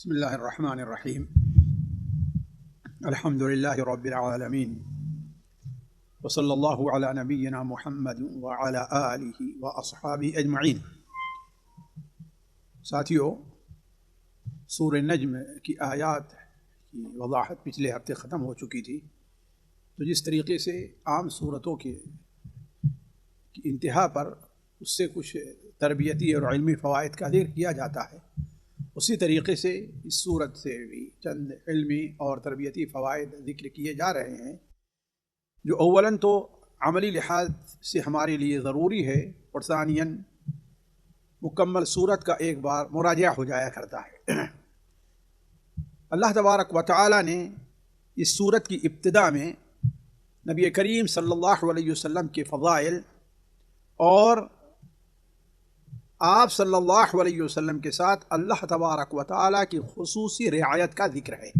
بسم الله الرحمن الرحيم. الحمد لله رب العالمين، وصلى الله على نبينا محمد وعلى آله وأصحابه أجمعين. ساتھیو، سورہ نجم کی آیات کی وضاحت پچھلے ہفتے ختم ہو چکی تھی، تو جس طریقے سے عام صورتوں کی انتہا پر اس سے کچھ تربیتی اور علمی فوائد کا ذکر کیا جاتا ہے، اسی طریقے سے اس صورت سے بھی چند علمی اور تربیتی فوائد ذکر کیے جا رہے ہیں، جو اولاً تو عملی لحاظ سے ہمارے لیے ضروری ہے، اور ثانیاً مکمل صورت کا ایک بار مراجعہ ہو جایا کرتا ہے۔ اللہ تبارک و تعالی نے اس صورت کی ابتدا میں نبی کریم صلی اللہ علیہ وسلم کے فضائل اور آپ صلی اللہ علیہ وسلم کے ساتھ اللہ تبارک و تعالیٰ کی خصوصی رعایت کا ذکر ہے،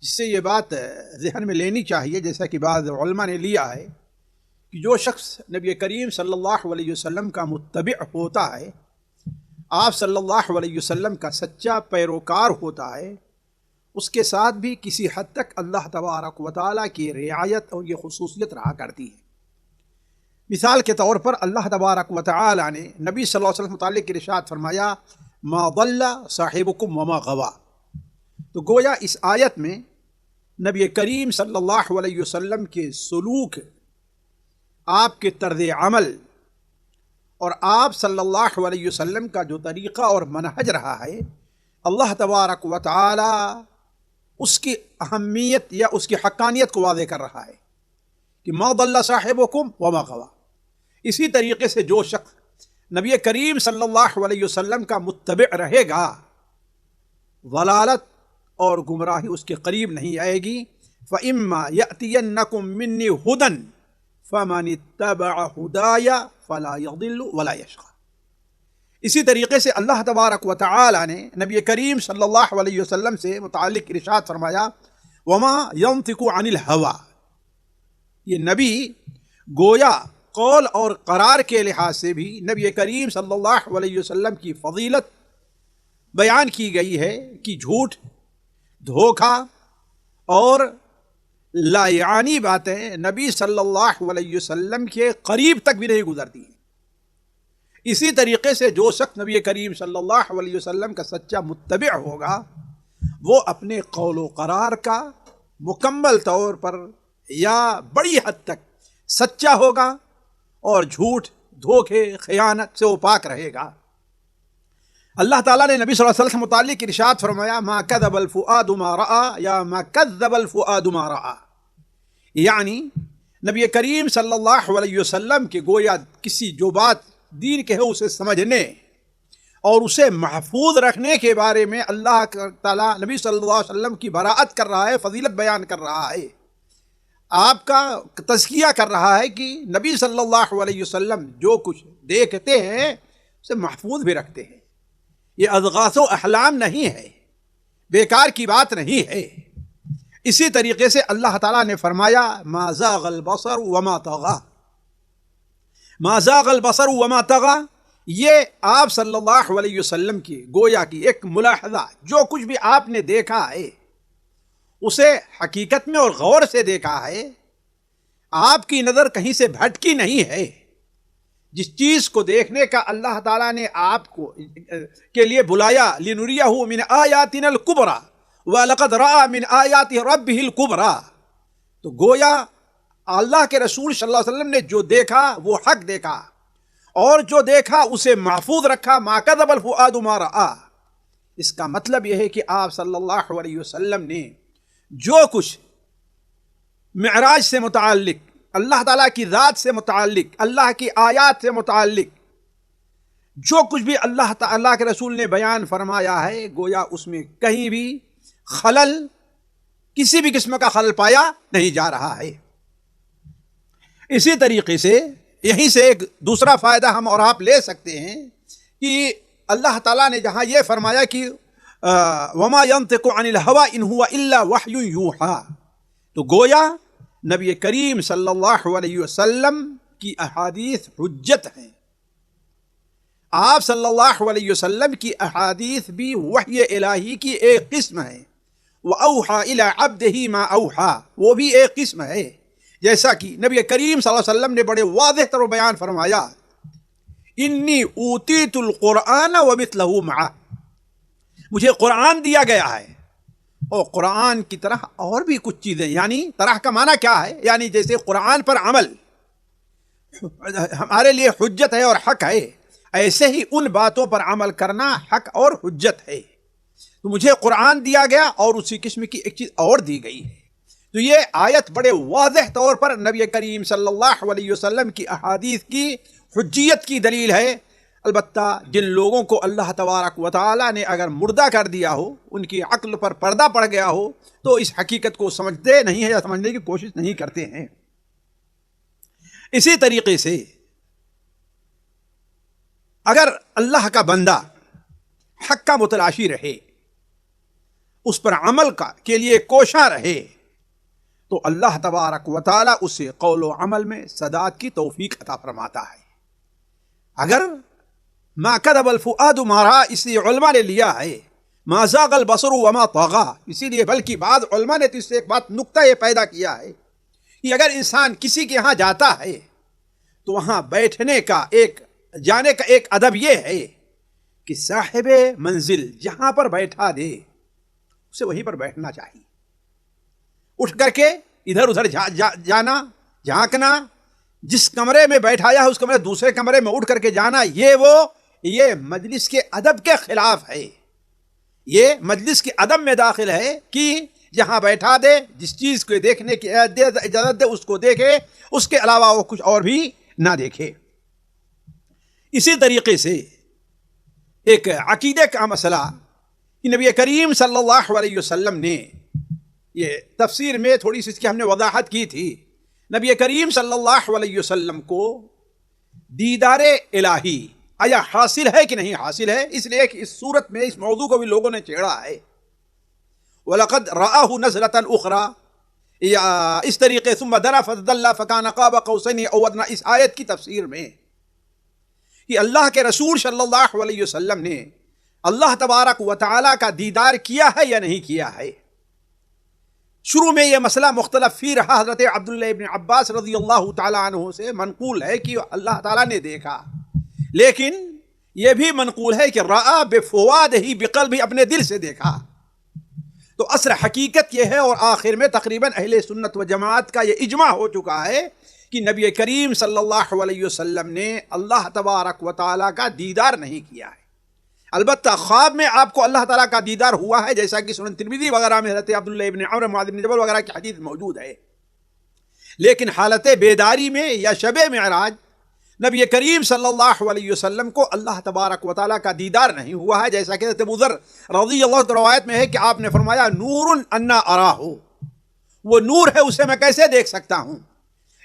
جس سے یہ بات ذہن میں لینی چاہیے، جیسا کہ بعض علماء نے لیا ہے کہ جو شخص نبی کریم صلی اللہ علیہ وسلم کا متبع ہوتا ہے، آپ صلی اللہ علیہ وسلم کا سچا پیروکار ہوتا ہے، اس کے ساتھ بھی کسی حد تک اللہ تبارک و تعالیٰ کی رعایت اور یہ خصوصیت رہا کرتی ہے۔ مثال کے طور پر اللہ تبارک و تعالی نے نبی صلی اللہ علیہ وسلم متعلق ارشاد فرمایا، ما ضل صاحبکم وما غوا۔ تو گویا اس آیت میں نبی کریم صلی اللہ علیہ وسلم کے سلوک، آپ کے طرز عمل اور آپ صلی اللہ علیہ وسلم کا جو طریقہ اور منہج رہا ہے، اللہ تبارک و تعالی اس کی اہمیت یا اس کی حقانیت کو واضح کر رہا ہے کہ ما ضل صاحبکم وما غوا۔ اسی طریقے سے جو شخص نبی کریم صلی اللہ علیہ وسلم کا متبع رہے گا، ضلالت اور گمراہی اس کے قریب نہیں آئے گی۔ فَإِمَّا يَأْتِيَنَّكُم مِّنِّي هُدًى فَمَنِ اتَّبَعَ هُدَايَ فَلَا يَضِلُّ وَلَا يَشْقَىٰ۔ اسی طریقے سے اللہ تبارک و تعالی نے نبی کریم صلی اللہ علیہ وسلم سے متعلق ارشاد فرمایا، وَمَا يَنطِقُ عَنِ الْهَوَىٰ۔ یہ نبی گویا قول اور قرار کے لحاظ سے بھی نبی کریم صلی اللہ علیہ وسلم کی فضیلت بیان کی گئی ہے کہ جھوٹ، دھوکہ اور لایعانی باتیں نبی صلی اللہ علیہ وسلم کے قریب تک بھی نہیں گزرتی ہیں۔ اسی طریقے سے جو شخص نبی کریم صلی اللہ علیہ وسلم کا سچا متبع ہوگا، وہ اپنے قول و قرار کا مکمل طور پر یا بڑی حد تک سچا ہوگا اور جھوٹ، دھوکے، خیانت سے وہ پاک رہے گا۔ اللہ تعالیٰ نے نبی صلی اللہ علیہ وسلم متعلق ارشاد فرمایا، ما کذب الفؤاد ما رأى یا ما کذب الفؤاد ما رأى، یعنی نبی کریم صلی اللہ علیہ وسلم کے گویا کسی جو بات دین کے ہے اسے سمجھنے اور اسے محفوظ رکھنے کے بارے میں اللہ تعالیٰ نبی صلی اللہ علیہ وسلم کی براعت کر رہا ہے، فضیلت بیان کر رہا ہے، آپ کا تزکیہ کر رہا ہے کہ نبی صلی اللہ علیہ وسلم جو کچھ دیکھتے ہیں اسے محفوظ بھی رکھتے ہیں۔ یہ اضغاث و احلام نہیں ہے، بیکار کی بات نہیں ہے۔ اسی طریقے سے اللہ تعالیٰ نے فرمایا، ما زاغ البصر وما طغى۔ ما زاغ البصر وما طغى، یہ آپ صلی اللہ علیہ وسلم کی گویا کی ایک ملاحظہ، جو کچھ بھی آپ نے دیکھا ہے اسے حقیقت میں اور غور سے دیکھا ہے، آپ کی نظر کہیں سے بھٹکی نہیں ہے۔ جس چیز کو دیکھنے کا اللہ تعالیٰ نے آپ کو کے لیے بلایا، لِنُرِيَهُ مِنْ آيَاتِنَا الْكُبْرَى وَلَقَدْ رَأَىٰ مِنْ آيَاتِ رَبِّهِ الْكُبْرَى، تو گویا اللہ کے رسول صلی اللہ علیہ وسلم نے جو دیکھا وہ حق دیکھا، اور جو دیکھا اسے محفوظ رکھا۔ مَا كَذَبَ الْفُؤَادُ مَا رَأَىٰ، اس کا مطلب یہ ہے کہ آپ صلی اللہ علیہ وسلم نے جو کچھ معراج سے متعلق، اللہ تعالیٰ کی ذات سے متعلق، اللہ کی آیات سے متعلق جو کچھ بھی اللہ تعالیٰ کے رسول نے بیان فرمایا ہے، گویا اس میں کہیں بھی خلل، کسی بھی قسم کا خلل پایا نہیں جا رہا ہے۔ اسی طریقے سے یہیں سے ایک دوسرا فائدہ ہم اور آپ لے سکتے ہیں کہ اللہ تعالیٰ نے جہاں یہ فرمایا کہ وما ينطق عن الهوى ان هو الا وحي يوحى، تو گویا نبی کریم صلی اللہ علیہ وسلم کی احادیث حجت ہیں۔ آپ صلی اللہ علیہ وسلم کی احادیث بھی وحی الہی کی ایک قسم ہے. وَأَوْحَى إِلَىٰ عَبْدِهِ مَا أَوْحَىٰ، وہ بھی ایک قسم ہے. جیسا کہ نبی کریم صلی اللہ علیہ وسلم نے بڑے واضح طور بیان فرمایا، انی اوتیت القرآن ومثلہ معہ، مجھے قرآن دیا گیا ہے اور قرآن کی طرح اور بھی کچھ چیزیں. یعنی طرح کا معنی کیا ہے؟ یعنی جیسے قرآن پر عمل ہمارے لیے حجت ہے اور حق ہے، ایسے ہی ان باتوں پر عمل کرنا حق اور حجت ہے. تو مجھے قرآن دیا گیا اور اسی قسم کی ایک چیز اور دی گئی ہے. تو یہ آیت بڑے واضح طور پر نبی کریم صلی اللہ علیہ وسلم کی احادیث کی حجیت کی دلیل ہے. البتہ جن لوگوں کو اللہ تبارک و تعالی نے اگر مردہ کر دیا ہو، ان کی عقل پر پردہ پڑ گیا ہو، تو اس حقیقت کو سمجھتے نہیں ہیں یا سمجھنے کی کوشش نہیں کرتے ہیں. اسی طریقے سے اگر اللہ کا بندہ حق کا متلاشی رہے، اس پر عمل کے لیے کوشاں رہے، تو اللہ تبارک و تعالی اسے قول و عمل میں سداد کی توفیق عطا فرماتا ہے. اگر ما کذب الفؤاد ما رأى، اسی علماء نے لیا ہے ما زاغ البصر وما طغى، اسی لیے بلکہ بعض علماء نے تو اس سے ایک بات نقطہ یہ پیدا کیا ہے کہ اگر انسان کسی کے ہاں جاتا ہے تو وہاں بیٹھنے کا جانے کا ایک ادب یہ ہے کہ صاحب منزل جہاں پر بیٹھا دے اسے وہیں پر بیٹھنا چاہیے. اٹھ کر کے ادھر ادھر جانا، جھانکنا، جس کمرے میں بیٹھایا ہے اس کمرے دوسرے کمرے میں اٹھ کر کے جانا، یہ مجلس کے ادب کے خلاف ہے. یہ مجلس کے ادب میں داخل ہے کہ جہاں بیٹھا دے، جس چیز کو دیکھنے کی اجازت دے اس کو دیکھے، اس کے علاوہ وہ کچھ اور بھی نہ دیکھے. اسی طریقے سے ایک عقیدے کا مسئلہ کہ نبی کریم صلی اللہ علیہ وسلم نے، یہ تفسیر میں تھوڑی سی اس کی ہم نے وضاحت کی تھی، نبی کریم صلی اللہ علیہ وسلم کو دیدار الہی آیا حاصل ہے کہ نہیں حاصل ہے؟ اس لیے کہ اس صورت میں اس موضوع کو بھی لوگوں نے چھیڑا ہے. وَلَقَدْ رَآهُ نَزْلَةً أُخْرَى، یا اس طریقے ثم دنا فتدلى فكان قاب قوسين أو أدنى، اس آیت کی تفسیر میں کہ اللہ کے رسول صلی اللہ علیہ وسلم نے اللہ تبارک و تعالیٰ کا دیدار کیا ہے یا نہیں کیا ہے. شروع میں یہ مسئلہ مختلف فی رہا. حضرت عبداللہ ابن عباس رضی اللہ تعالیٰ عنہ سے منقول ہے کہ اللہ تعالیٰ نے دیکھا، لیکن یہ بھی منقول ہے کہ رأى بفؤادہ، بقلبہ، اپنے دل سے دیکھا. تو اصل حقیقت یہ ہے، اور آخر میں تقریباً اہل سنت و جماعت کا یہ اجماع ہو چکا ہے کہ نبی کریم صلی اللہ علیہ وسلم نے اللہ تبارک و تعالیٰ کا دیدار نہیں کیا ہے. البتہ خواب میں آپ کو اللہ تعالیٰ کا دیدار ہوا ہے، جیسا کہ سنن ترمذی وغیرہ میں حضرت عبداللہ ابن عمر معاذ بن جبل وغیرہ کی حدیث موجود ہے. لیکن حالت بیداری میں یا شب معراج نبی کریم صلی اللہ علیہ وسلم کو اللہ تبارک و تعالیٰ کا دیدار نہیں ہوا ہے، جیسا کہ حضرت ابو ذر رضی اللہ عنہ روایت میں ہے کہ آپ نے فرمایا نور انا اراہ، وہ نور ہے اسے میں کیسے دیکھ سکتا ہوں.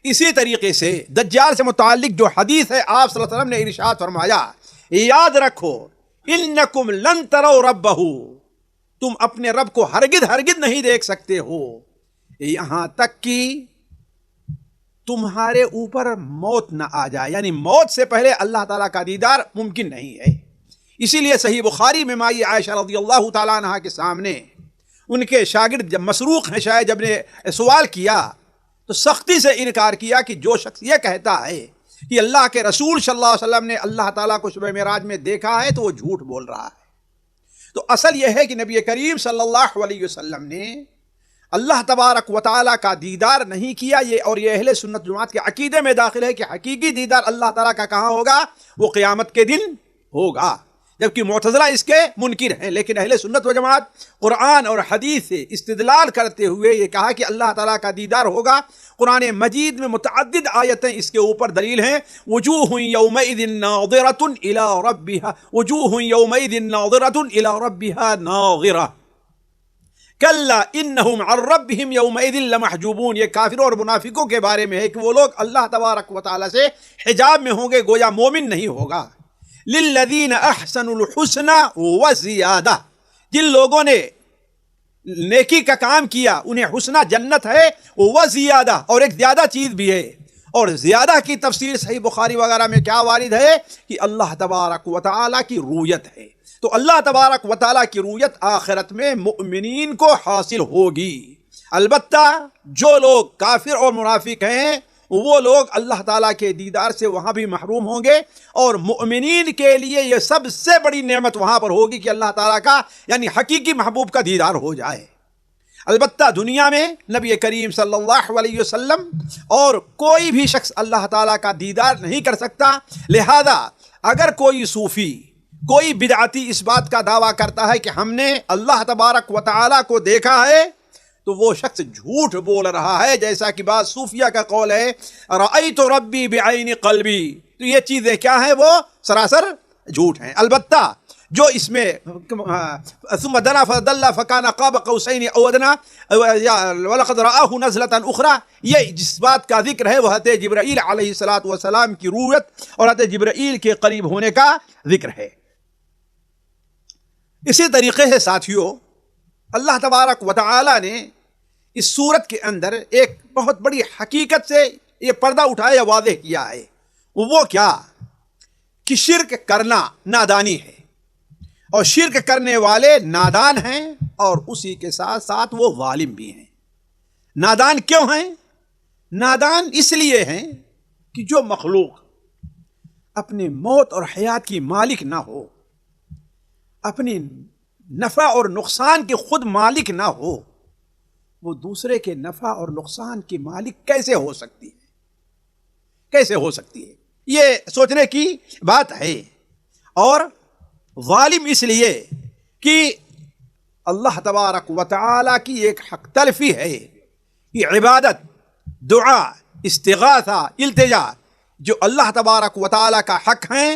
اسی طریقے سے دجال سے متعلق جو حدیث ہے، آپ صلی اللہ علیہ وسلم نے ارشاد فرمایا یاد رکھو انکم لن تروا ربہ، تم اپنے رب کو ہرگز نہیں دیکھ سکتے ہو یہاں تک کہ تمہارے اوپر موت نہ آ جائے. یعنی موت سے پہلے اللہ تعالیٰ کا دیدار ممکن نہیں ہے. اسی لیے صحیح بخاری میں مائی عائشہ رضی اللہ تعالیٰ عنہ کے سامنے ان کے شاگرد جب مسروق ہیں شاید، جب نے سوال کیا تو سختی سے انکار کیا کہ جو شخص یہ کہتا ہے کہ اللہ کے رسول صلی اللہ علیہ وسلم نے اللہ تعالیٰ کو شب معراج میں دیکھا ہے تو وہ جھوٹ بول رہا ہے. تو اصل یہ ہے کہ نبی کریم صلی اللہ علیہ وسلم نے اللہ تبارک و تعالیٰ کا دیدار نہیں کیا. اور یہ اہل سنت جماعت کے عقیدے میں داخل ہے کہ حقیقی دیدار اللہ تعالیٰ کا کہاں ہوگا؟ وہ قیامت کے دن ہوگا. جبکہ معتزلہ اس کے منکر ہیں، لیکن اہل سنت و جماعت قرآن اور حدیث سے استدلال کرتے ہوئے یہ کہا کہ اللہ تعالیٰ کا دیدار ہوگا. قرآن مجید میں متعدد آیتیں اس کے اوپر دلیل ہیں. وجوہ یومئذ ناظرۃ الی ربها، وجوہ یومئذ ناظرۃ الی ربها ناظرہ کلا انہم عن ربہم یومئذ لمحجوبون. یہ کافروں اور منافقوں کے بارے میں ہے کہ وہ لوگ اللہ تبارک و تعالیٰ سے حجاب میں ہوں گے، گویا مومن نہیں ہوگا. للذین احسنوا الحسنى وزیادہ، جن لوگوں نے نیکی کا کام کیا انہیں حسنہ جنت ہے، وزیادہ اور ایک زیادہ چیز بھی ہے. اور زیادہ کی تفسیر صحیح بخاری وغیرہ میں کیا وارد ہے کہ اللہ تبارک و تعالیٰ کی رؤیت ہے. تو اللہ تبارک و تعالیٰ کی رؤیت آخرت میں مؤمنین کو حاصل ہوگی. البتہ جو لوگ کافر اور منافق ہیں وہ لوگ اللہ تعالیٰ کے دیدار سے وہاں بھی محروم ہوں گے، اور مؤمنین کے لیے یہ سب سے بڑی نعمت وہاں پر ہوگی کہ اللہ تعالیٰ کا یعنی حقیقی محبوب کا دیدار ہو جائے. البتہ دنیا میں نبی کریم صلی اللہ علیہ وسلم اور کوئی بھی شخص اللہ تعالیٰ کا دیدار نہیں کر سکتا. لہذا اگر کوئی صوفی، کوئی بدعتی اس بات کا دعویٰ کرتا ہے کہ ہم نے اللہ تبارک و تعالیٰ کو دیکھا ہے، تو وہ شخص جھوٹ بول رہا ہے. جیسا کہ بعض صوفیہ کا قول ہے رأیت ربی بعین قلبی، تو یہ چیزیں کیا ہیں؟ وہ سراسر جھوٹ ہیں. البتہ جو اس میں ثم دنا فدل فکان قاب قوسین او ادنی ولقد رآہ نزلۃ اخری، یہ جس بات کا ذکر ہے وہ حضرت جبرائیل علیہ الصلوۃ والسلام کی رؤیت اور حضرت جبرائیل کے قریب ہونے کا ذکر ہے. اسی طریقے سے ساتھیوں اللہ تبارک و تعالی نے اس صورت کے اندر ایک بہت بڑی حقیقت سے یہ پردہ اٹھایا، واضح کیا ہے. وہ کیا کہ شرک کرنا نادانی ہے، اور شرک کرنے والے نادان ہیں، اور اسی کے ساتھ ساتھ وہ ظالم بھی ہیں. نادان کیوں ہیں؟ نادان اس لیے ہیں کہ جو مخلوق اپنے موت اور حیات کی مالک نہ ہو، اپنی نفع اور نقصان کے خود مالک نہ ہو، وہ دوسرے کے نفع اور نقصان کی مالک کیسے ہو سکتی ہے؟ کیسے ہو سکتی ہے؟ یہ سوچنے کی بات ہے. اور ظالم اس لیے کہ اللہ تبارک و تعالیٰ کی ایک حق تلفی ہے کہ عبادت، دعا، استغاثہ، التجا جو اللہ تبارک و تعالیٰ کا حق ہیں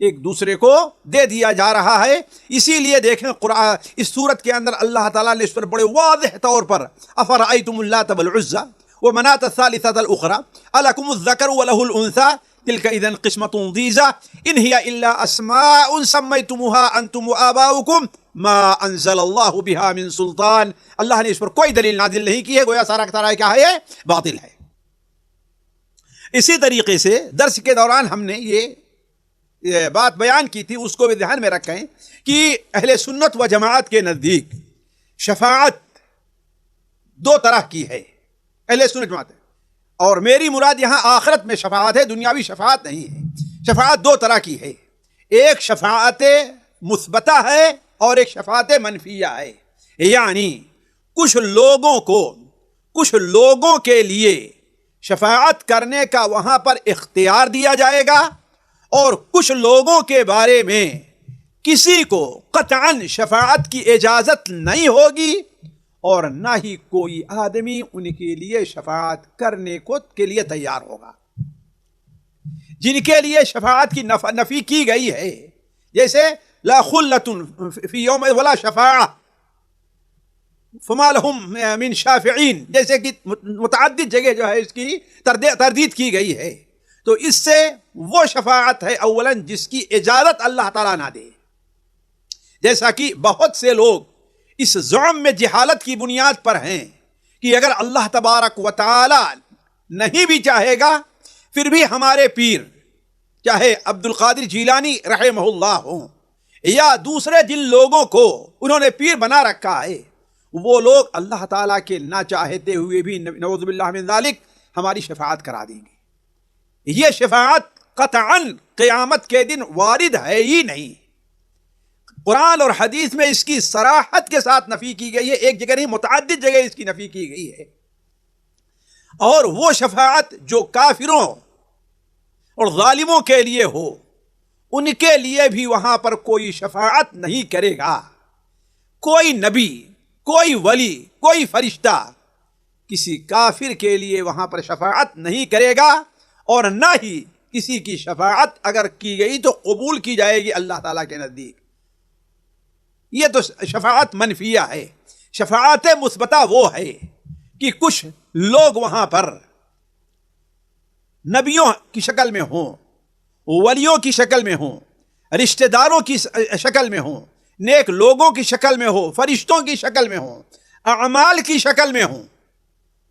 ایک دوسرے کو دے دیا جا رہا ہے. اسی لیے دیکھیں قرآن اس صورت کے اندر اللہ تعالیٰ نے اس پر بڑے واضح طور پر افرأیتم اللات والعزی ومناۃ الثالثۃ الاخری الکم الذکر وله الانثی تلک اذا قسمۃ ضیزی ان ہی الا اسماء سمیتموها انتم وآباؤکم ما انزل اللہ بها من سلطان. اللہ نے اس پر کوئی دلیل نازل نہیں کی ہے، گویا سارا کا سارا کیا ہے؟ باطل ہے. اسی طریقے سے درس کے دوران ہم نے یہ بات بیان کی تھی، اس کو بھی ذہن میں رکھیں کہ اہل سنت و جماعت کے نزدیک شفاعت دو طرح کی ہے. اہل سنت جماعت، اور میری مراد یہاں آخرت میں شفاعت ہے، دنیاوی شفاعت نہیں ہے. شفاعت دو طرح کی ہے، ایک شفاعت مثبتہ ہے اور ایک شفاعت منفیہ ہے. یعنی کچھ لوگوں کے لیے شفاعت کرنے کا وہاں پر اختیار دیا جائے گا، اور کچھ لوگوں کے بارے میں کسی کو قطعاً شفاعت کی اجازت نہیں ہوگی، اور نہ ہی کوئی آدمی ان کے لیے شفاعت کرنے کے لیے تیار ہوگا. جن کے لیے شفاعت کی نفی کی گئی ہے، جیسے لا خلۃ فی یوم ولا شفاعہ فما لہم من شافعین، جیسے کہ متعدد جگہ جو ہے اس کی تردید کی گئی ہے. تو اس سے وہ شفاعت ہے اولاً جس کی اجازت اللہ تعالیٰ نہ دے. جیسا کہ بہت سے لوگ اس زعم میں جہالت کی بنیاد پر ہیں کہ اگر اللہ تبارک و تعالیٰ نہیں بھی چاہے گا پھر بھی ہمارے پیر چاہے عبد القادر جیلانی رحمہ اللہ ہوں یا دوسرے جن لوگوں کو انہوں نے پیر بنا رکھا ہے، وہ لوگ اللہ تعالیٰ کے نہ چاہتے ہوئے بھی نعوذ باللہ من ذالک ہماری شفاعت کرا دیں گے. یہ شفاعت قطعاً قیامت کے دن وارد ہے ہی نہیں. قرآن اور حدیث میں اس کی صراحت کے ساتھ نفی کی گئی ہے، ایک جگہ نہیں متعدد جگہ اس کی نفی کی گئی ہے. اور وہ شفاعت جو کافروں اور ظالموں کے لیے ہو، ان کے لیے بھی وہاں پر کوئی شفاعت نہیں کرے گا. کوئی نبی، کوئی ولی، کوئی فرشتہ کسی کافر کے لیے وہاں پر شفاعت نہیں کرے گا، اور نہ ہی کسی کی شفاعت اگر کی گئی تو قبول کی جائے گی اللہ تعالیٰ کے نزدیک. یہ تو شفاعت منفیہ ہے. شفاعت مثبتہ وہ ہے کہ کچھ لوگ وہاں پر نبیوں کی شکل میں ہوں، ولیوں کی شکل میں ہوں، رشتہ داروں کی شکل میں ہوں، نیک لوگوں کی شکل میں ہوں، فرشتوں کی شکل میں ہوں، اعمال کی شکل میں ہوں،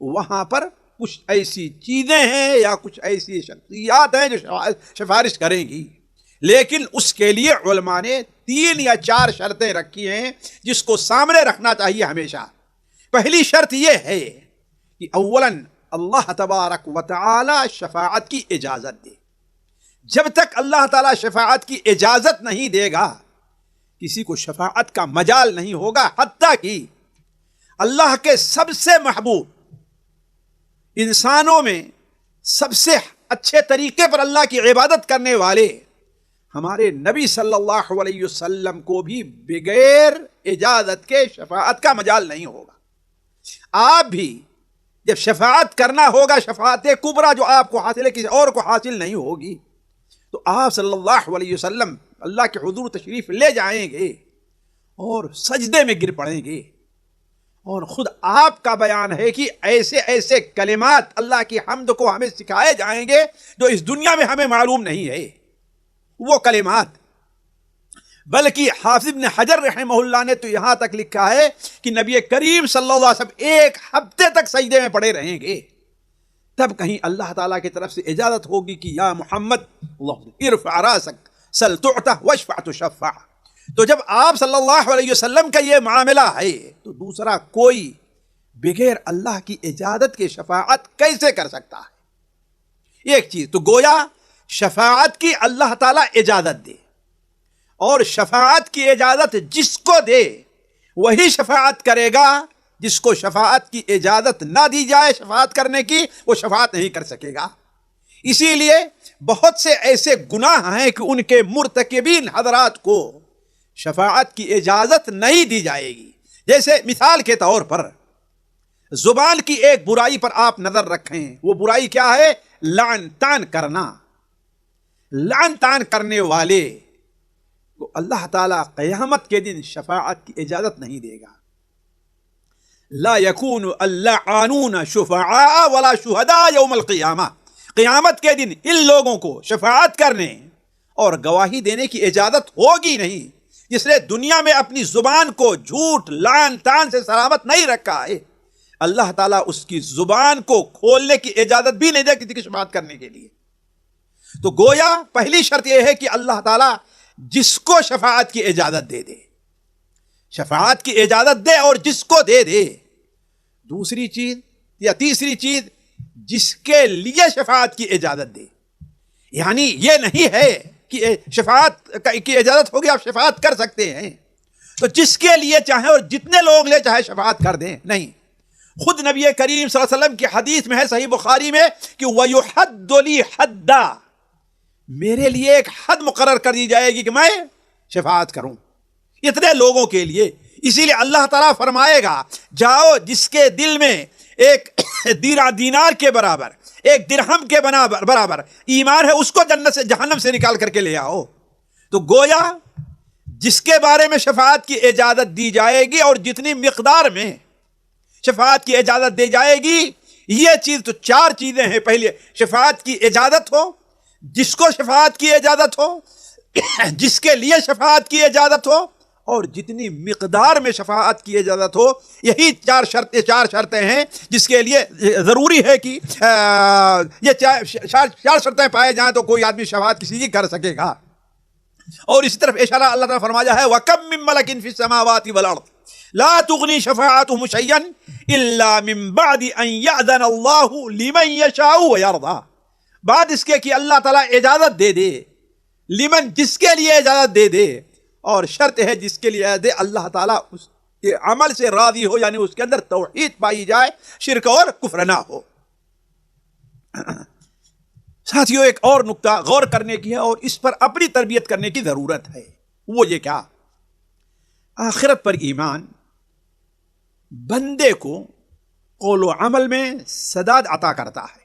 وہاں پر کچھ ایسی چیزیں ہیں یا کچھ ایسی شخصیات ہیں جو سفارش کریں گی، لیکن اس کے لیے علماء نے 3 یا 4 شرطیں رکھی ہیں جس کو سامنے رکھنا چاہیے ہمیشہ۔ پہلی شرط یہ ہے کہ اولاً اللہ تبارک و تعالی شفاعت کی اجازت دے۔ جب تک اللہ تعالی شفاعت کی اجازت نہیں دے گا کسی کو شفاعت کا مجال نہیں ہوگا، حتیٰ کہ اللہ کے سب سے محبوب انسانوں میں سب سے اچھے طریقے پر اللہ کی عبادت کرنے والے ہمارے نبی صلی اللہ علیہ وسلم کو بھی بغیر اجازت کے شفاعت کا مجال نہیں ہوگا۔ آپ بھی جب شفاعت کرنا ہوگا، شفاعت کبریٰ جو آپ کو حاصل ہے کسی اور کو حاصل نہیں ہوگی، تو آپ صلی اللہ علیہ وسلم اللہ کے حضور تشریف لے جائیں گے اور سجدے میں گر پڑیں گے، اور خود آپ کا بیان ہے کہ ایسے ایسے کلمات اللہ کی حمد کو ہمیں سکھائے جائیں گے جو اس دنیا میں ہمیں معلوم نہیں ہے وہ کلمات۔ بلکہ حافظ ابن حجر رحمہ اللہ نے تو یہاں تک لکھا ہے کہ نبی کریم صلی اللہ علیہ وسلم 1 ہفتے تک سجدے میں پڑے رہیں گے، تب کہیں اللہ تعالیٰ کی طرف سے اجازت ہوگی کہ یا محمد ارفع راسک سل تعطى واشفع تشفع۔ تو جب آپ صلی اللہ علیہ وسلم کا یہ معاملہ ہے تو دوسرا کوئی بغیر اللہ کی اجازت کے شفاعت کیسے کر سکتا ہے؟ ایک چیز تو گویا شفاعت کی اللہ تعالیٰ اجازت دے، اور شفاعت کی اجازت جس کو دے وہی شفاعت کرے گا، جس کو شفاعت کی اجازت نہ دی جائے شفاعت کرنے کی وہ شفاعت نہیں کر سکے گا۔ اسی لیے بہت سے ایسے گناہ ہیں کہ ان کے مرتکبین حضرات کو شفاعت کی اجازت نہیں دی جائے گی۔ جیسے مثال کے طور پر زبان کی ایک برائی پر آپ نظر رکھیں، وہ برائی کیا ہے؟ لعن طعن کرنا۔ لعن طعن کرنے والے کو اللہ تعالیٰ قیامت کے دن شفاعت کی اجازت نہیں دے گا۔ لا يكون اللعانون شفعاء ولا شهداء يوم القیامہ، قیامت کے دن ان لوگوں کو شفاعت کرنے اور گواہی دینے کی اجازت ہوگی نہیں جس نے دنیا میں اپنی زبان کو جھوٹ لعن طعن سے سلامت نہیں رکھا ہے۔ اللہ تعالیٰ اس کی زبان کو کھولنے کی اجازت بھی نہیں دے کسی کی شفاعت کرنے کے لیے۔ تو گویا پہلی شرط یہ ہے کہ اللہ تعالیٰ جس کو شفاعت کی اجازت دے دے، شفاعت کی اجازت دے اور جس کو دے دے۔ دوسری چیز یا تیسری چیز جس کے لیے شفاعت کی اجازت دے، یعنی یہ نہیں ہے کہ شفاعت کی اجازت ہوگی آپ شفاعت کر سکتے ہیں تو جس کے لیے چاہے اور جتنے لوگ لے چاہے شفاعت کر دیں، نہیں۔ خود نبی کریم صلی اللہ علیہ وسلم کی حدیث میں ہے صحیح بخاری میں کہ وَيُحَدُّ لِي حَدًّا، میرے لیے ایک حد مقرر کر دی جائے گی کہ میں شفاعت کروں اتنے لوگوں کے لیے۔ اسی لیے اللہ تعالیٰ فرمائے گا جاؤ جس کے دل میں ایک دینار کے برابر، ایک درہم کے برابر ایمان ہے اس کو جنت سے جہنم سے نکال کر کے لے آؤ۔ تو گویا جس کے بارے میں شفاعت کی اجازت دی جائے گی اور جتنی مقدار میں شفاعت کی اجازت دی جائے گی، یہ چیز تو 4 چیزیں ہیں۔ پہلے شفاعت کی اجازت ہو، جس کو شفاعت کی اجازت ہو، جس کے لیے شفاعت کی اجازت ہو، اور جتنی مقدار میں شفاعت کی اجازت ہو۔ یہی 4 شرطیں ہیں جس کے لیے ضروری ہے کہ یہ 4 شرطیں پائے جائیں تو کوئی آدمی شفاعت کسی کی کر سکے گا۔ اور اسی طرف اشارہ اللہ تعالیٰ فرمایا ہے وَكَم مِّن مَلَكٍ فِي السَّمَاوَاتِ وَالْأَرْضِ لَا تُغْنِي شَفَاعَتُهُمْ شَيْئًا إِلَّا مِن بَعْدِ أَن يَأْذَنَ اللَّهُ لِمَن يَشَاءُ وَيَرْضَىٰ، بعد اس کے کہ اللہ تعالیٰ اجازت دے دے، لمن جس کے لیے اجازت دے دے، اور شرط ہے جس کے لیے دے اللہ تعالیٰ اس کے عمل سے راضی ہو، یعنی اس کے اندر توحید پائی جائے، شرک اور کفر نہ ہو۔ ساتھیوں ایک اور نقطہ غور کرنے کی ہے اور اس پر اپنی تربیت کرنے کی ضرورت ہے، وہ یہ کیا؟ آخرت پر ایمان بندے کو قول و عمل میں سداد عطا کرتا ہے۔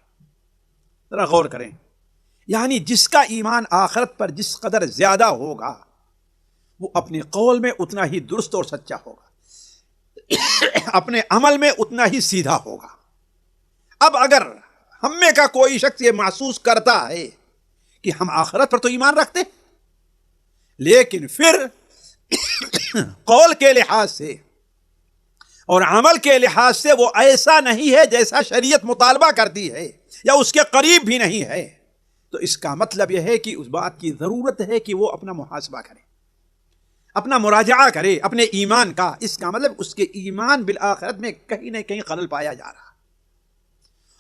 ذرا غور کریں، یعنی جس کا ایمان آخرت پر جس قدر زیادہ ہوگا وہ اپنے قول میں اتنا ہی درست اور سچا ہوگا، اپنے عمل میں اتنا ہی سیدھا ہوگا۔ اب اگر ہم میں کا کوئی شخص یہ محسوس کرتا ہے کہ ہم آخرت پر تو ایمان رکھتے لیکن پھر قول کے لحاظ سے اور عمل کے لحاظ سے وہ ایسا نہیں ہے جیسا شریعت مطالبہ کرتی ہے، یا اس کے قریب بھی نہیں ہے، تو اس کا مطلب یہ ہے کہ اس بات کی ضرورت ہے کہ وہ اپنا محاسبہ کرے، اپنا مراجعہ کرے اپنے ایمان کا۔ اس کا مطلب اس کے ایمان بالآخرت میں کہیں نہ کہیں خلل پایا جا رہا،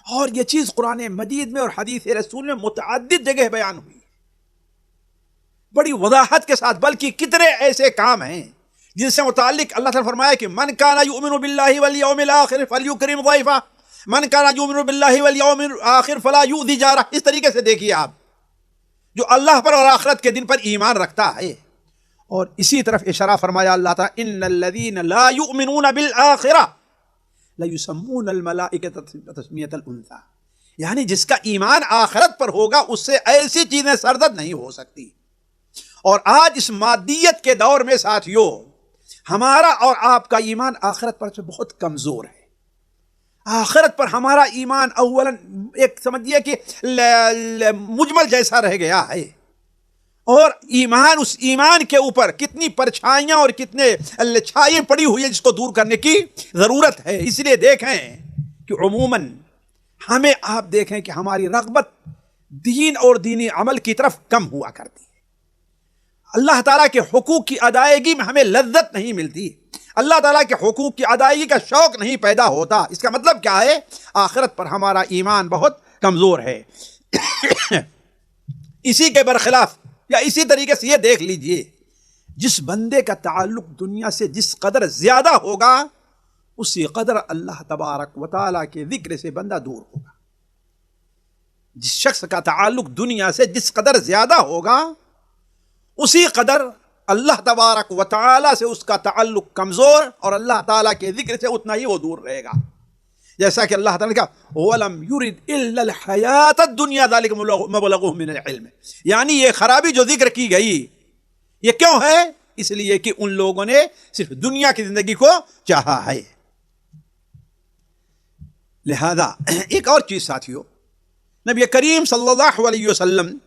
اور یہ چیز قرآن مجید میں اور حدیث رسول میں متعدد جگہ بیان ہوئی بڑی وضاحت کے ساتھ۔ بلکہ کتنے ایسے کام ہیں جن سے متعلق اللہ تعالیٰ فرمایا کہ من کان یؤمن باللہ والیوم الآخر فلیکرم ضیفہ، من کان یؤمن باللہ والیوم الآخر فلا یؤذی جارہ۔ اس طریقے سے دیکھیے آپ، جو اللہ پر اور آخرت کے دن پر ایمان رکھتا ہے۔ اور اسی طرف اشارہ فرمایا اللہ تعالیٰ ان الذین لا یؤمنون بالآخرہ لیسمون الملائکۃ تسمیۃ الانثی، یعنی جس کا ایمان آخرت پر ہوگا اس سے ایسی چیزیں سرزد نہیں ہو سکتی۔ اور آج اس مادیت کے دور میں ساتھیوں، ہمارا اور آپ کا ایمان آخرت پر سے بہت کمزور ہے۔ آخرت پر ہمارا ایمان اولاً ایک سمجھیے کہ مجمل جیسا رہ گیا ہے، اور ایمان، اس ایمان کے اوپر کتنی پرچھائیاں اور کتنے چھائیں پڑی ہوئی ہیں جس کو دور کرنے کی ضرورت ہے۔ اس لیے دیکھیں کہ عموماً ہمیں آپ دیکھیں کہ ہماری رغبت دین اور دینی عمل کی طرف کم ہوا کرتی ہے۔ اللہ تعالیٰ کے حقوق کی ادائیگی میں ہمیں لذت نہیں ملتی، اللہ تعالیٰ کے حقوق کی ادائیگی کا شوق نہیں پیدا ہوتا۔ اس کا مطلب کیا ہے؟ آخرت پر ہمارا ایمان بہت کمزور ہے۔ اسی کے برخلاف یا اسی طریقے سے یہ دیکھ لیجئے، جس بندے کا تعلق دنیا سے جس قدر زیادہ ہوگا اسی قدر اللہ تبارک و تعالیٰ کے ذکر سے بندہ دور ہوگا۔ جس شخص کا تعلق دنیا سے جس قدر زیادہ ہوگا اسی قدر اللہ تبارک و تعالیٰ سے اس کا تعلق کمزور، اور اللہ تعالیٰ کے ذکر سے اتنا ہی وہ دور رہے گا۔ جیسا کہ اللہ تعالیٰ نے کہا وَلَمْ يُرِدْ إِلَّا الْحَيَاةَ الدُّنْيَا ذَلِكَ مَبْلَغُهُم مِّنَ الْعِلْمِ، یعنی یہ خرابی جو ذکر کی گئی یہ کیوں ہے؟ اس لیے کہ ان لوگوں نے صرف دنیا کی زندگی کو چاہا ہے۔ لہذا ایک اور چیز ساتھیوں، نبی کریم صلی اللہ علیہ وسلم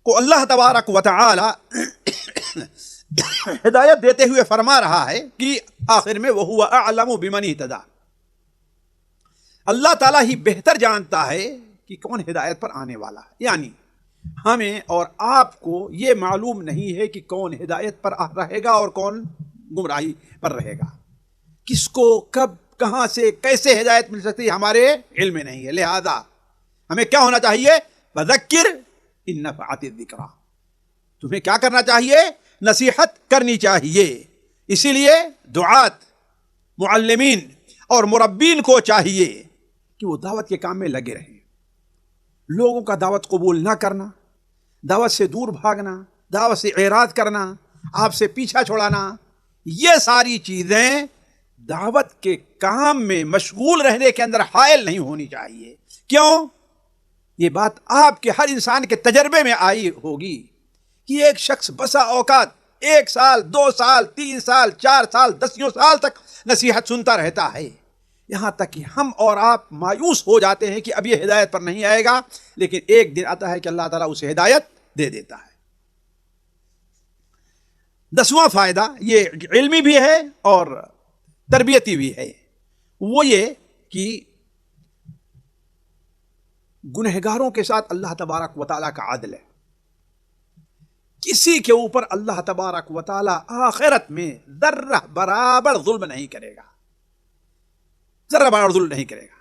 کو اللہ تبارک و تعالی ہدایت دیتے ہوئے فرما رہا ہے کہ آخر میں وَهُوَ أَعْلَمُ بِمَنِ اهْتَدَىٰ، اللہ تعالیٰ ہی بہتر جانتا ہے کہ کون ہدایت پر آنے والا ہے۔ یعنی ہمیں اور آپ کو یہ معلوم نہیں ہے کہ کون ہدایت پر رہے گا اور کون گمراہی پر رہے گا، کس کو کب کہاں سے کیسے ہدایت مل سکتی ہمارے علم میں نہیں ہے۔ لہذا ہمیں کیا ہونا چاہیے؟ فذکر ان نفعت الذکریٰ، تمہیں کیا کرنا چاہیے؟ نصیحت کرنی چاہیے۔ اسی لیے دعات، معلمین اور مربین کو چاہیے کہ وہ دعوت کے کام میں لگے رہیں۔ لوگوں کا دعوت قبول نہ کرنا، دعوت سے دور بھاگنا، دعوت سے اعراض کرنا، آپ سے پیچھا چھوڑانا، یہ ساری چیزیں دعوت کے کام میں مشغول رہنے کے اندر حائل نہیں ہونی چاہیے۔ کیوں؟ یہ بات آپ کے ہر انسان کے تجربے میں آئی ہوگی کہ ایک شخص بسا اوقات 1 سال 2 سال 3 سال 4 سال 10 سال تک نصیحت سنتا رہتا ہے، یہاں تک کہ ہم اور آپ مایوس ہو جاتے ہیں کہ اب یہ ہدایت پر نہیں آئے گا، لیکن ایک دن آتا ہے کہ اللہ تعالیٰ اسے ہدایت دے دیتا ہے۔ 10واں فائدہ یہ علمی بھی ہے اور تربیتی بھی ہے، وہ یہ کہ گنہگاروں کے ساتھ اللہ تبارک و تعالیٰ کا عدل ہے۔ کسی کے اوپر اللہ تبارک و تعالیٰ آخرت میں ذرہ برابر ظلم نہیں کرے گا، ذرہ برابر ظلم نہیں کرے گا۔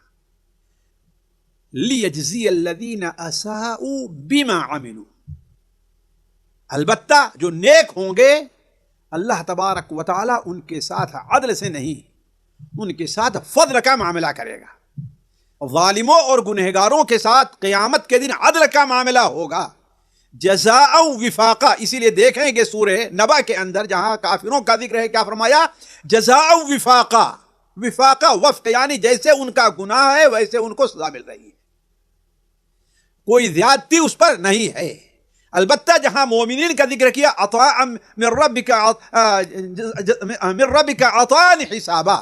لِيَجْزِيَ الَّذِينَ أَسَاءُوا بِمَا عَمِلُوا، البتہ جو نیک ہوں گے اللہ تبارک و تعالیٰ ان کے ساتھ عدل سے نہیں، ان کے ساتھ فضل کا معاملہ کرے گا۔ ظالموں اور گنہگاروں کے ساتھ قیامت کے دن عدل کا معاملہ ہوگا، جزاء وفاقہ۔ اسی لیے دیکھیں گے سورہ نبا کے اندر جہاں کافروں کا ذکر ہے، کیا فرمایا؟ جزاء وفاقہ، وفاقہ وفق یعنی جیسے ان کا گناہ ہے ویسے ان کو سزا مل رہی ہے، کوئی زیادتی اس پر نہیں ہے۔ البتہ جہاں مومنین کا ذکر کیا عطاء من ربک عطاء حسابا،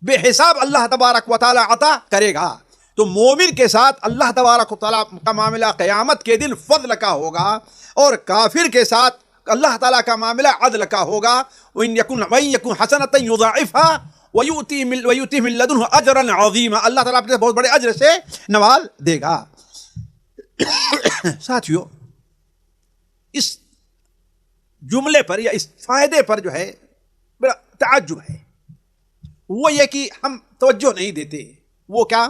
بے حساب اللہ تبارک و تعالی عطا کرے گا۔ تو مومن کے ساتھ اللہ تبارک و تعالیٰ کا معاملہ قیامت کے دن فضل کا ہوگا، اور کافر کے ساتھ اللہ تعالیٰ کا معاملہ عدل کا ہوگا۔ وَإِن يَكُنْ حَسَنَةً يُضَاعِفْهَا، وَيُؤْتِهِ مِن لَّدُنْهُ أَجْرًا عَظِيمًا، اللہ تعالیٰ اپنے بہت بڑے اجر سے نواز دے گا۔ ساتھیو، اس جملے پر یا اس فائدے پر جو ہے بڑا تعجب ہے، وہ یہ کہ ہم توجہ نہیں دیتے۔ وہ کیا؟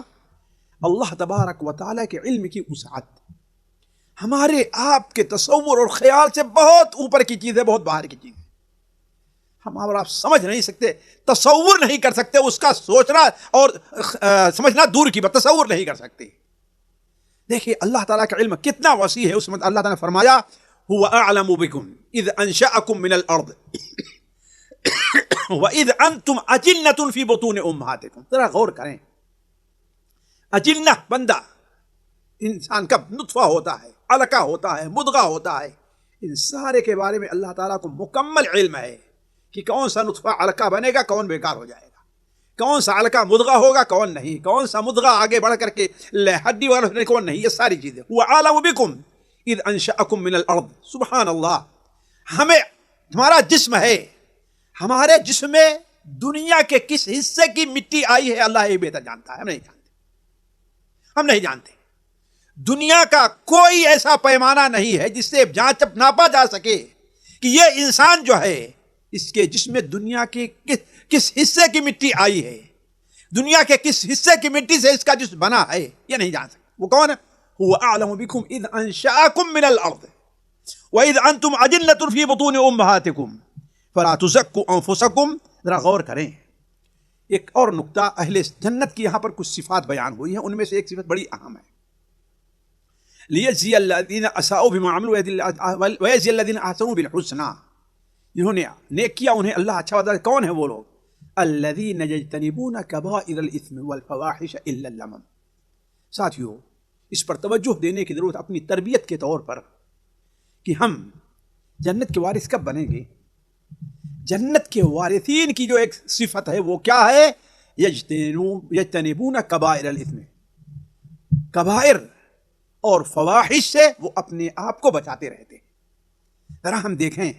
اللہ تبارک و تعالیٰ کے علم کی وسعت ہمارے آپ کے تصور اور خیال سے بہت اوپر کی چیز ہے، بہت باہر کی چیز ہے۔ ہم اور آپ سمجھ نہیں سکتے، تصور نہیں کر سکتے، اس کا سوچنا اور سمجھنا دور کی بات، تصور نہیں کر سکتے۔ دیکھیے اللہ تعالیٰ کا علم کتنا وسیع ہے۔ اس میں اللہ تعالیٰ نے فرمایا هو اعلم بكم اذ انشأكم من الارض واذ انتم اجنة في بطون امهاتكم۔ ذرا غور کریں، اجنہ بندہ انسان کا نطفہ ہوتا ہے، علقہ ہوتا ہے، مضغہ ہوتا ہے، ان سارے کے بارے میں اللہ تعالیٰ کو مکمل علم ہے کہ کون سا نطفہ علقہ بنے گا، کون بیکار ہو جائے گا، کون سا علقہ مضغہ ہوگا، کون نہیں، کون سا مضغہ آگے بڑھ کر کے ہڈی والا کون نہیں، یہ ساری چیزیں۔ هو اعلم بكم اذ انشأكم من الارض۔ سبحان اللہ، ہمیں ہمارا جسم ہے، ہمارے جسم میں دنیا کے کس حصے کی مٹی آئی ہے اللہ یہ بہتر جانتا ہے، ہم نہیں جانتے، ہم نہیں جانتے۔ دنیا کا کوئی ایسا پیمانہ نہیں ہے جس سے جانچ ناپا جا سکے کہ یہ انسان جو ہے اس کے جسم میں دنیا کے کس حصے کی مٹی آئی ہے، دنیا کے کس حصے کی مٹی سے اس کا جسم بنا ہے، یہ نہیں جان سکتے۔ وہ کون ہے؟ هو اعلم بكم اذ انشأكم من الارض واذ انتم اجنة في بطون امهاتكم فلا تزكوا انفسكم۔ ذرا غور کریں، ایک اور نقطہ، اہل جنت کی یہاں پر کچھ صفات بیان ہوئی ہیں، ان میں سے ایک صفت بڑی اہم ہے، لِيَجْزِيَ الَّذِينَ أَسَاءُوا بِمَا عَمِلُوا وَيَجْزِيَ الَّذِينَ أَحْسَنُوا بِالْحُسْنَىٰ۔ جنہوں نے نیک کیا انہیں اللہ اچھا بدلہ۔ کون ہیں وہ لوگ؟ الَّذِينَ يَجْتَنِبُونَ كَبَائِرَ الْإِثْمِ وَالْفَوَاحِشَ إِلَّا اللَّمَمَ۔ ساتھیو، اس پر توجہ دینے کی ضرورت اپنی تربیت کے طور پر کہ ہم جنت کے وارث کب بنیں گے۔ جنت کے وارثین کی جو ایک صفت ہے وہ کیا ہے؟ یجتنبون کبائر الاثم، کبائر اور فواحش سے وہ اپنے آپ کو بچاتے رہتے ہیں۔ ذرا ہم دیکھیں،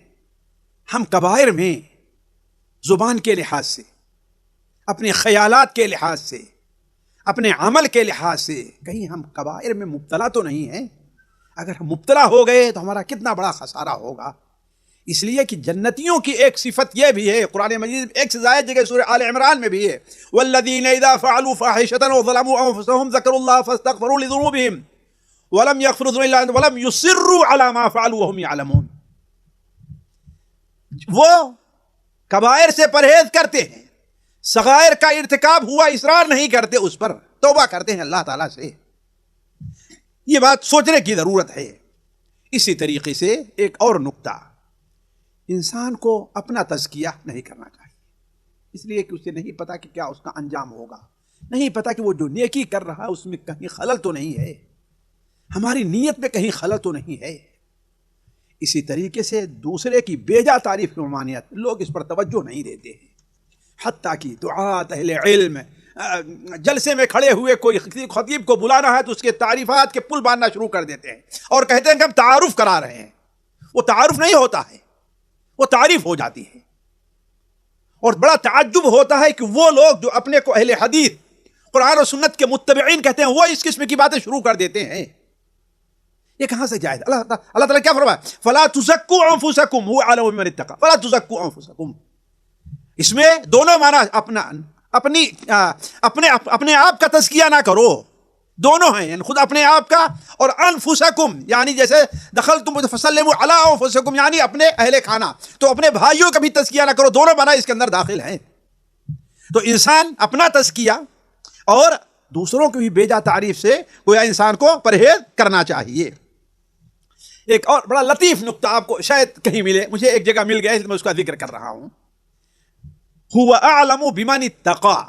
ہم کبائر میں زبان کے لحاظ سے، اپنے خیالات کے لحاظ سے، اپنے عمل کے لحاظ سے کہیں ہم کبائر میں مبتلا تو نہیں ہیں؟ اگر ہم مبتلا ہو گئے تو ہمارا کتنا بڑا خسارہ ہوگا۔ اس لیے کہ جنتیوں کی ایک صفت یہ بھی ہے، قرآن مجید ایک سے زائد جگہ سورہ آل عمران میں بھی ہے، والذین اذا فعلوا فاحشۃ وظلموا انفسهم ذکروا اللہ فاستغفروا لذنوبهم ولم يغفروا الذنوب الا انت ولم يصروا على ما فعلوا وهم يعلمون۔ وہ کبائر سے پرہیز کرتے ہیں، صغائر کا ارتکاب ہوا اصرار نہیں کرتے، اس پر توبہ کرتے ہیں اللہ تعالیٰ سے۔ یہ بات سوچنے کی ضرورت ہے۔ اسی طریقے سے ایک اور نقطہ، انسان کو اپنا تزکیہ نہیں کرنا چاہیے، اس لیے کہ اسے نہیں پتا کہ کیا اس کا انجام ہوگا، نہیں پتا کہ وہ جو نیکی کر رہا ہے اس میں کہیں خلل تو نہیں ہے، ہماری نیت میں کہیں خلل تو نہیں ہے۔ اسی طریقے سے دوسرے کی بیجا تعریف کی ممانعت، لوگ اس پر توجہ نہیں دیتے ہیں، حتیٰ کہ دعات اہل علم جلسے میں کھڑے ہوئے کوئی خطیب کو بلانا ہے تو اس کے تعریفات کے پل باندھنا شروع کر دیتے ہیں اور کہتے ہیں کہ ہم تعارف کرا رہے ہیں۔ وہ تعارف نہیں ہوتا ہے، وہ تعریف ہو جاتی ہے۔ اور بڑا تعجب ہوتا ہے کہ وہ لوگ جو اپنے کو اہل حدیث، قرآن و سنت کے متبعین کہتے ہیں، وہ اس قسم کی باتیں شروع کر دیتے ہیں۔ یہ کہاں سے جائز؟ اللہ تعالیٰ کیا فرمایا؟ فَلَا تُزَكُّوا أَنفُسَكُمْ هُوَ أَعْلَمُ بِمَنِ اتَّقَىٰ فَلَا تُزَكُّوا أَنفُسَكُمْ۔ اس میں دونوں معنی اپنے آپ کا تزکیہ نہ کرو، دونوں ہیں، یعنی خود اپنے آپ کا، اور انفسکم یعنی جیسے دخلتم فسلموا علی انفسکم یعنی اپنے اہل خانہ، تو اپنے بھائیوں کا بھی تزکیہ نہ کرو، دونوں معنی اس کے اندر داخل ہیں۔ تو انسان اپنا تزکیہ اور دوسروں کی بھی بیجا تعریف سے گویا انسان کو پرہیز کرنا چاہیے۔ ایک اور بڑا لطیف نقطہ آپ کو شاید کہیں ملے، مجھے ایک جگہ مل گیا اس لیے میں اس کا ذکر کر رہا ہوں۔ هو اعلم بمن اتقى،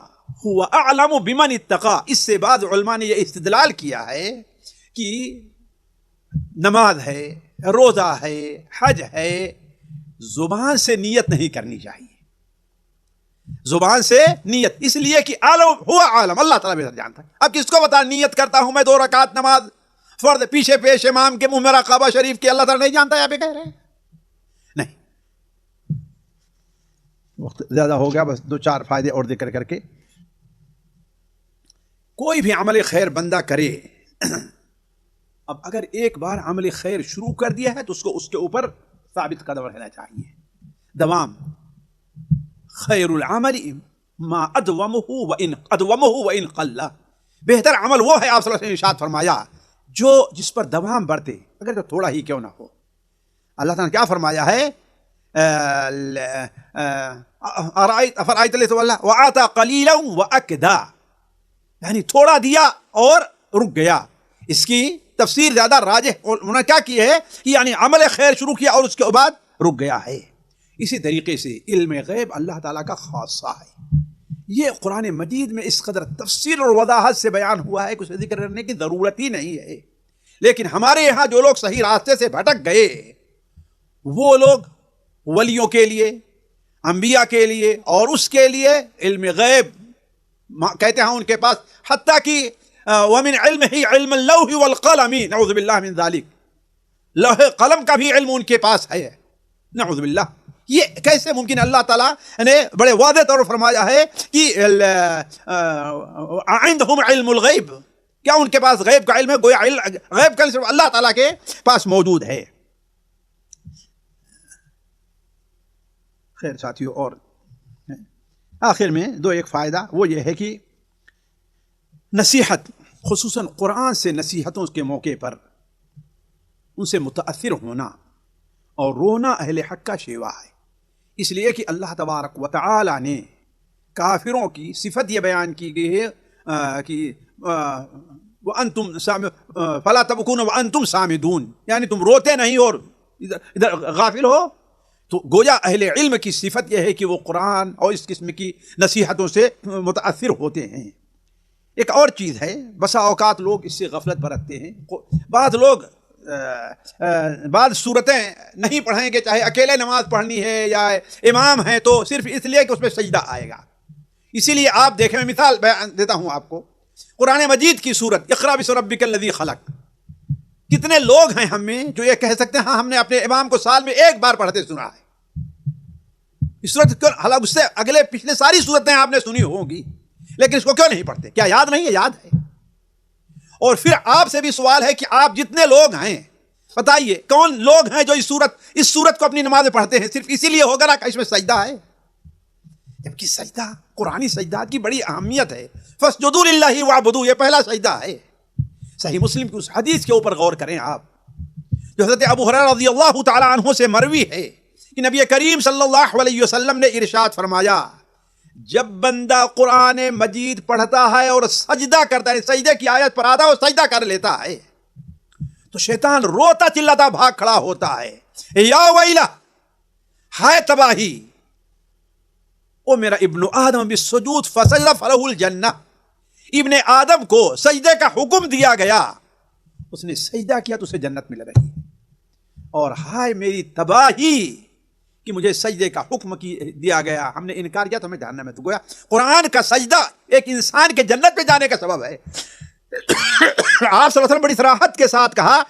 هو اعلم بمن اتقى، اس سے بعد علماء نے یہ استدلال کیا ہے کہ نماز ہے، روزہ ہے، حج ہے، زبان سے نیت نہیں کرنی چاہیے، زبان سے نیت، اس لیے کہ عالم ہوا عالم، اللہ تعالیٰ بہتر جانتا ہے۔ اب کس کو بتا نیت کرتا ہوں میں 2 رکعت نماز فرض پیچھے پیش امام کے منہ میں کعبہ شریف کے، اللہ تعالیٰ نہیں جانتا، یا پہ کہہ رہے ہیں نہیں۔ وقت زیادہ ہو گیا، بس 2-4 فائدے اور ذکر کر کے. کوئی بھی عمل خیر بندہ کرے، اب اگر ایک بار عمل خیر شروع کر دیا ہے تو اس کو اس کے اوپر ثابت قدم رہنا چاہیے، دوام. خیر العمل ما ادومہ وان قل، بہتر عمل وہ ہے، آپ صلی اللہ علیہ وسلم نے ارشاد فرمایا، جو جس پر دوام برتے، اگر تو تھوڑا ہی کیوں نہ ہو. اللہ تعالیٰ نے کیا فرمایا ہے؟ افرأیت الذی تولى وآتى قلیلا وأکدا، یعنی تھوڑا دیا اور رک گیا. اس کی تفسیر زیادہ راجح انہوں نے کیا کی ہے کہ یعنی عمل خیر شروع کیا اور اس کے بعد رک گیا ہے. اسی طریقے سے علم غیب اللہ تعالیٰ کا خاصہ ہے. یہ قرآن مجید میں اس قدر تفصیل اور وضاحت سے بیان ہوا ہے کہ اسے ذکر کرنے کی ضرورت ہی نہیں ہے. لیکن ہمارے یہاں جو لوگ صحیح راستے سے بھٹک گئے، وہ لوگ ولیوں کے لیے، انبیاء کے لیے اور اس کے لیے علم غیب کہتے ہیں ان کے پاس، حتیٰ کہ ومن علمہ علم اللوح والقلم، نعوذ باللہ من ذالک، لوح قلم کا بھی علم ان کے پاس ہے، نعوذ باللہ. یہ کیسے ممکن؟ اللہ تعالیٰ نے بڑے واضح طور پر فرمایا ہے کہ عندہم علم الغیب، کیا ان کے پاس غیب کا علم ہے؟ گویا غیب کا علم اللہ تعالیٰ کے پاس موجود ہے. خیر ساتھیو، اور آخر میں ایک فائدہ وہ یہ ہے کہ نصیحت، خصوصاً قرآن سے نصیحتوں کے موقع پر ان سے متاثر ہونا اور رونا اہل حق کا شیوا ہے. اس لیے کہ اللہ تبارک و تعالی نے کافروں کی صفت یہ بیان کی گئی ہے کہ وَأَنْتُمْ فَلَا تَبْكُونَ وَأَنْتُمْ سَامِدُونَ، یعنی تم روتے نہیں اور ادھر غافل ہو. تو گویا اہل علم کی صفت یہ ہے کہ وہ قرآن اور اس قسم کی نصیحتوں سے متاثر ہوتے ہیں. ایک اور چیز ہے، بسا اوقات لوگ اس سے غفلت برتتے ہیں. بعض لوگ بعض صورتیں نہیں پڑھیں گے، چاہے اکیلے نماز پڑھنی ہے یا امام ہے، تو صرف اس لیے کہ اس میں سجدہ آئے گا. اسی لیے آپ دیکھیں، میں مثال دیتا ہوں آپ کو، قرآن مجید کی سورت اقرأ باسم ربک الذی خلق، کتنے لوگ ہیں ہم میں جو یہ کہہ سکتے ہیں ہاں ہم نے اپنے امام کو سال میں ایک بار پڑھتے سنا ہے. اس صورت کیوں، حالانکہ اس سے اگلے پچھلے ساری صورتیں آپ نے سنی ہوں گی، لیکن اس کو کیوں نہیں پڑھتے؟ کیا یاد نہیں ہے؟ یاد ہے. اور پھر آپ سے بھی سوال ہے کہ آپ جتنے لوگ ہیں بتائیے کون لوگ ہیں جو اس صورت کو اپنی نماز میں پڑھتے ہیں؟ صرف اسی لیے ہوگا نا کہ اس میں سجدہ ہے، جبکہ سجدہ قرآنی سجدہ کی بڑی اہمیت ہے. فَاسْجُدُوا لِلَّهِ وَاعْبُدُوا، یہ پہلا سجدہ ہے. صحیح مسلم کی اس حدیث کے اوپر غور کریں آپ، جو حضرت ابو ہریرہ رضی اللہ تعالی عنہ سے مروی ہے کہ نبی کریم صلی اللہ علیہ وسلم نے ارشاد فرمایا، جب بندہ قرآن مجید پڑھتا ہے اور سجدہ کرتا ہے، سجدے کی آیت پر آتا ہے اور سجدہ کر لیتا ہے، تو شیطان روتا چلاتا بھاگ کھڑا ہوتا ہے، یا ویلہ، ہائے تباہی، او میرا ابن آدم بالسجود فسجد فلہ الجنہ، ابن آدم کو سجدے کا حکم دیا گیا، اس نے سجدہ کیا تو اسے جنت مل رہی ہے، اور ہائے میری تباہی کہ مجھے سجدے کا حکم دیا گیا، ہم نے انکار کیا تو ہمیں جہنم میں. تو گویا قرآن کا سجدہ ایک انسان کے جنت پہ جانے کا سبب ہے. آپ صلی اللہ علیہ وسلم بڑی صراحت کے ساتھ کہا،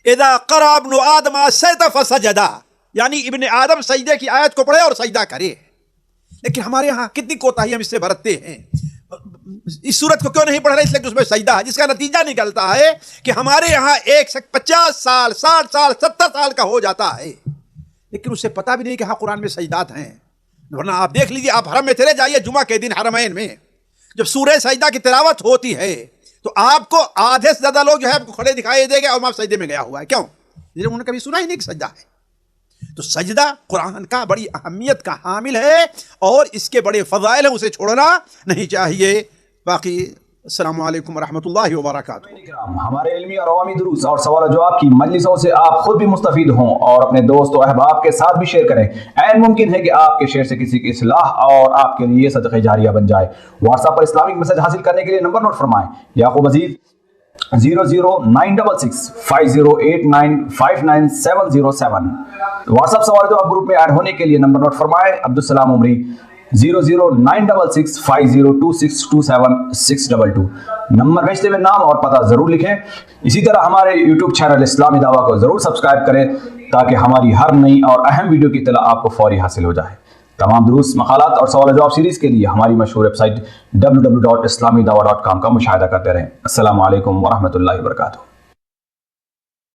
اذا قرأ ابن آدم السجدہ فسجدا، یعنی ابن آدم سجدے کی آیت کو پڑھے اور سجدہ کرے. لیکن ہمارے ہاں کتنی کوتاہی ہم اس سے برتتے ہیں. اس صورت کو کیوں نہیں پڑھ رہے؟ اس لیے کہ اس میں سجدہ ہے، جس کا نتیجہ نکلتا ہے کہ ہمارے یہاں 50 سال 60 سال 70 سال کا ہو جاتا ہے، لیکن اسے پتہ بھی نہیں کہ ہاں قرآن میں سجدات ہیں. ورنہ آپ دیکھ لیجیے، آپ حرم میں چلے جائیے جمعہ کے دن حرمین میں، جب سورہ سجدہ کی تلاوت ہوتی ہے تو آپ کو آدھے سے زیادہ لوگ جو ہے آپ کو کھڑے دکھائی دے گے اور آپ سجدے میں گیا ہوا ہے. کیوں؟ انہوں نے کبھی سنا ہی نہیں کہ سجدہ ہے. تو سجدہ قرآن کا بڑی اہمیت کا حامل ہے اور اس کے بڑے فضائل ہیں، اسے چھوڑنا نہیں چاہیے. باقی السلام علیکم ورحمۃ اللہ وبرکاتہ. ہمارے علمی اور عوامی دروس اور سوال و جواب کی مجلسوں سے آپ خود بھی مستفید ہوں اور اپنے دوست و احباب کے ساتھ بھی شیئر کریں. عین ممکن ہے کہ آپ کے شیئر سے کسی کی اصلاح اور آپ کے لیے صدقہ جاریہ بن جائے. واٹس ایپ پر اسلامک میسج حاصل کرنے کے لیے نمبر نوٹ فرمائیں: یعقوب عزیز 00966 5089 59707. واٹس ایپ سوال جو آپ گروپ میں ایڈ ہونے کے لیے نمبر نوٹ فرمائیں: عبدالسلام عمری 00966 502627 نمبر بھیجتے ہوئے نام اور پتہ ضرور لکھیں. اسی طرح ہمارے یوٹیوب چینل اسلامی دعویٰ کو ضرور سبسکرائب کریں تاکہ ہماری ہر نئی اور اہم ویڈیو کی اطلاع آپ کو فوری حاصل ہو جائے. تمام دروس، مقالات اور سوال جواب سیریز کے لیے ہماری مشہور ویب سائٹ www.islamidawah.com کا مشاہدہ کرتے رہیں۔ السلام علیکم ورحمۃ اللہ وبرکاتہ۔